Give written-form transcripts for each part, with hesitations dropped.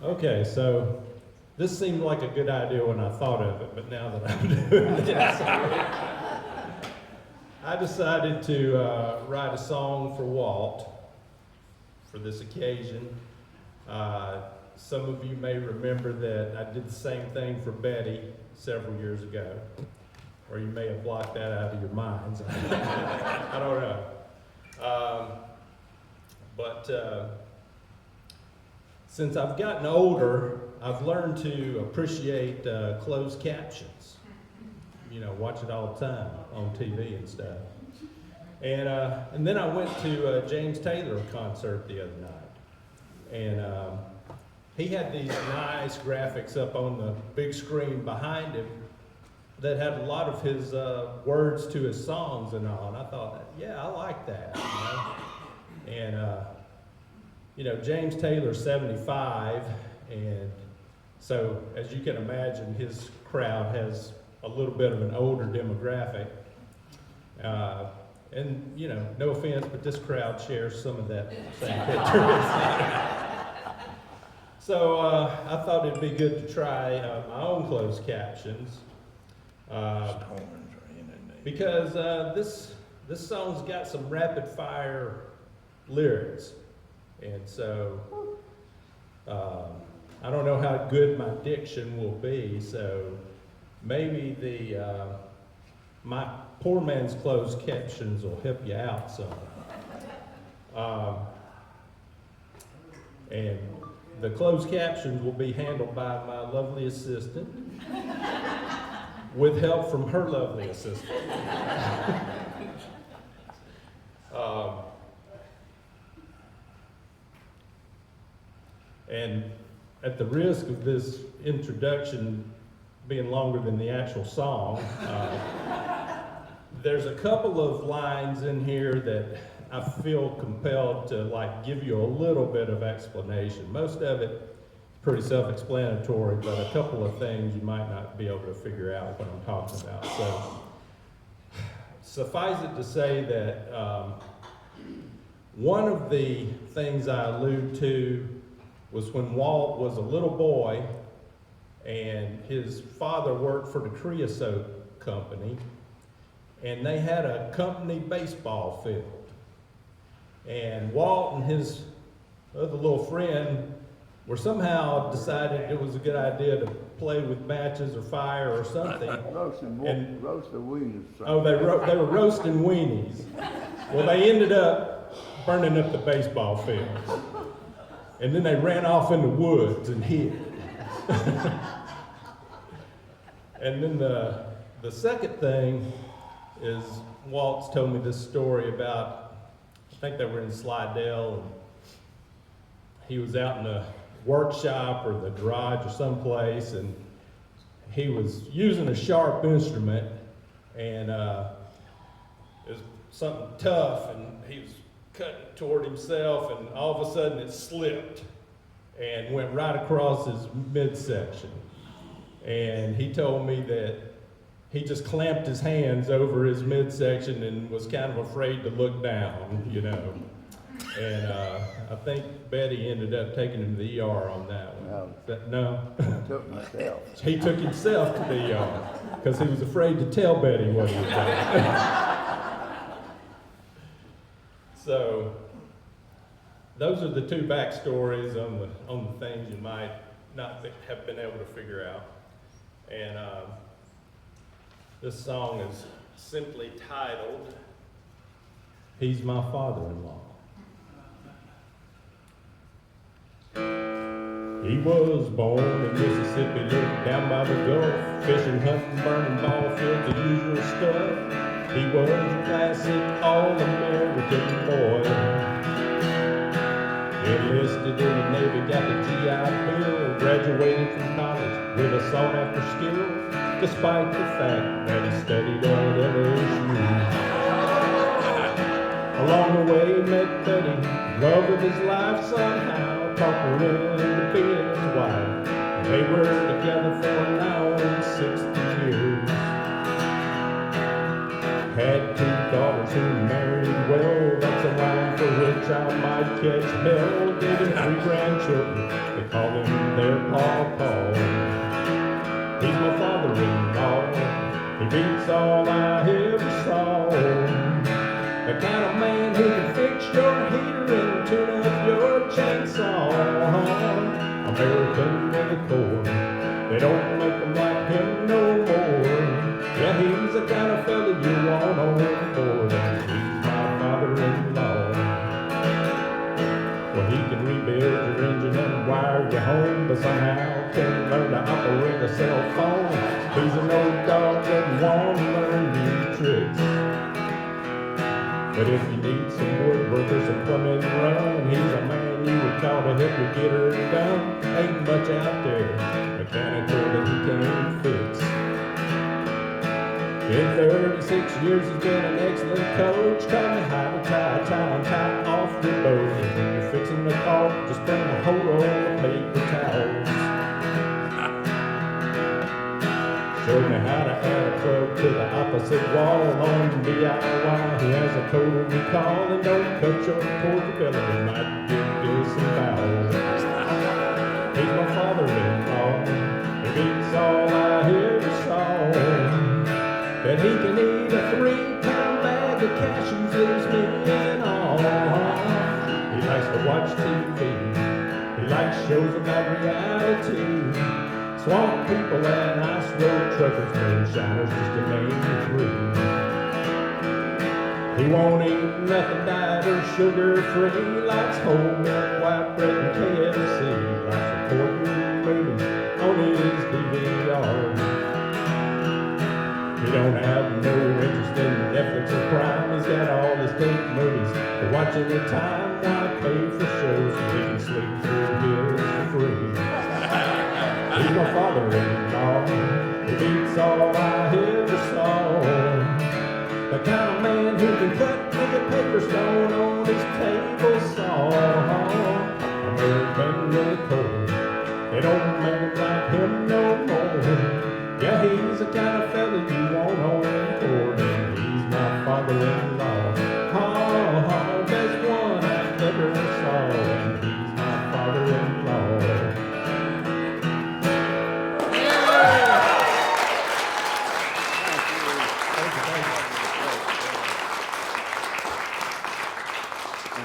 Okay, so this seemed like a good idea when I thought of it, but now that I'm doing this, I decided to write a song for Walt for this occasion. Some of you may remember that I did the same thing for Betty several years ago, or you may have blocked that out of your minds. I don't know. Since I've gotten older, I've learned to appreciate closed captions. You know, watch it all the time on TV and stuff. And then I went to a James Taylor concert the other night. And he had these nice graphics up on the big screen behind him that had a lot of his words to his songs and all. And I thought, yeah, I like that. You know? And, you know, James Taylor's 75, and so as you can imagine, his crowd has a little bit of an older demographic. And, you know, no offense, but this crowd shares some of that same characteristics. So I thought it'd be good to try my own closed captions. Because this song's got some rapid fire lyrics. And so I don't know how good my diction will be, so maybe my poor man's closed captions will help you out some. And the closed captions will be handled by my lovely assistant with help from her lovely assistant. And at the risk of this introduction being longer than the actual song, there's a couple of lines in here that I feel compelled to give you a little bit of explanation. Most of it pretty self-explanatory, but a couple of things you might not be able to figure out what I'm talking about. So suffice it to say that one of the things I allude to was when Walt was a little boy and his father worked for the creosote company, and they had a company baseball field. And Walt and his other little friend were somehow decided it was a good idea to play with matches or fire or something. Roasting weenies. Oh, they were roasting weenies. Well, they ended up burning up the baseball field. And then they ran off in the woods and hid. And then the second thing is Walt's told me this story about, I think they were in Slidell, and he was out in the workshop or the garage or someplace, and he was using a sharp instrument, and it was something tough, and he was cutting toward himself, and all of a sudden it slipped and went right across his midsection. And he told me that he just clamped his hands over his midsection and was kind of afraid to look down, you know. And I think Betty ended up taking him to the ER on that one. No? Took myself. He took himself to the ER because he was afraid to tell Betty what he was doing. So those are the two backstories on the things you might not have been able to figure out. And this song is simply titled, He's My Father-in-Law. He was born in Mississippi, lived down by the Gulf, fishing, hunting, burning ball fields, the usual stuff. He was a classic all-American boy. Enlisted in the Navy, got the GI Bill, graduated from college with a sought-after skill, despite the fact that he studied at LSU. Along the way, met Betty, love of his life somehow, talked her into being his wife. They were together for now 60 years. Had two daughters who married well, that's a line for which I I might catch hell, gave him 3 grandchildren. They call him their Paul. He's my father-in-law. He beats all I ever saw. The kind of man who can fix your heater and tune up your chainsaw. American in the core. They don't make them like him no more. Yeah, he's the kind of fella you want on board. And he's my father-in-law. Well, he can rebuild your engine and wire you home, but somehow can't learn to operate a cell phone. He's an old dog that won't learn new tricks. But if you need some woodwork or some plumbing run, he's a man you would call to help you get her done. Ain't much out there mechanical that he can't fix. In 36 years he's been an excellent coach. Taught me how to tie off your boat. And when you're fixing the car, just bring a whole roll of paper towels. Showed me how to add a plug to the opposite wall on DIY. He has a total recall and don't cut your portability. Might give some fouls. He's my father-in-law. He beats all I ever saw. That he can eat a 3-pound bag of cashews leaves me in awe. He likes to watch TV. He likes shows about reality. Swamp people and ice road truckers, moonshiners, just to name 3. He won't eat nothing diet or sugar-free. Likes whole milk, white bread, and KFC. Likes reporting movies on his DVR. He don't have no interest in Netflix or Prime. He's got all his tape movies to watch any time. Why pay for shows so he can sleep through his free? He's my father-in-law. He beats all I ever saw. The kind of man who can cut me a paper stone on his table saw. American really cold. They don't make him like him no more. Yeah, he's the kind of fella you want on board. And he's my father-in-law. Oh, best one I ever saw. And he's my father-in-law.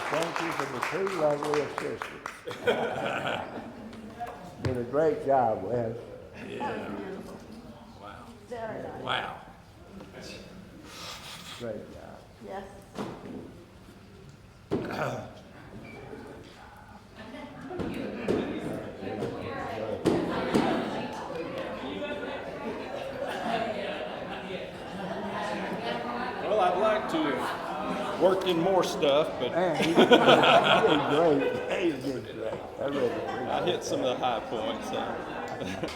Thank you for the 2 lovely assistants. Did a great job, Wes. Yeah. Wow. Very nice. Wow. Great job. Yes. Well, I'd like to have worked in more stuff, but Man, you did great. You did great. I really appreciate I hit some of the high points.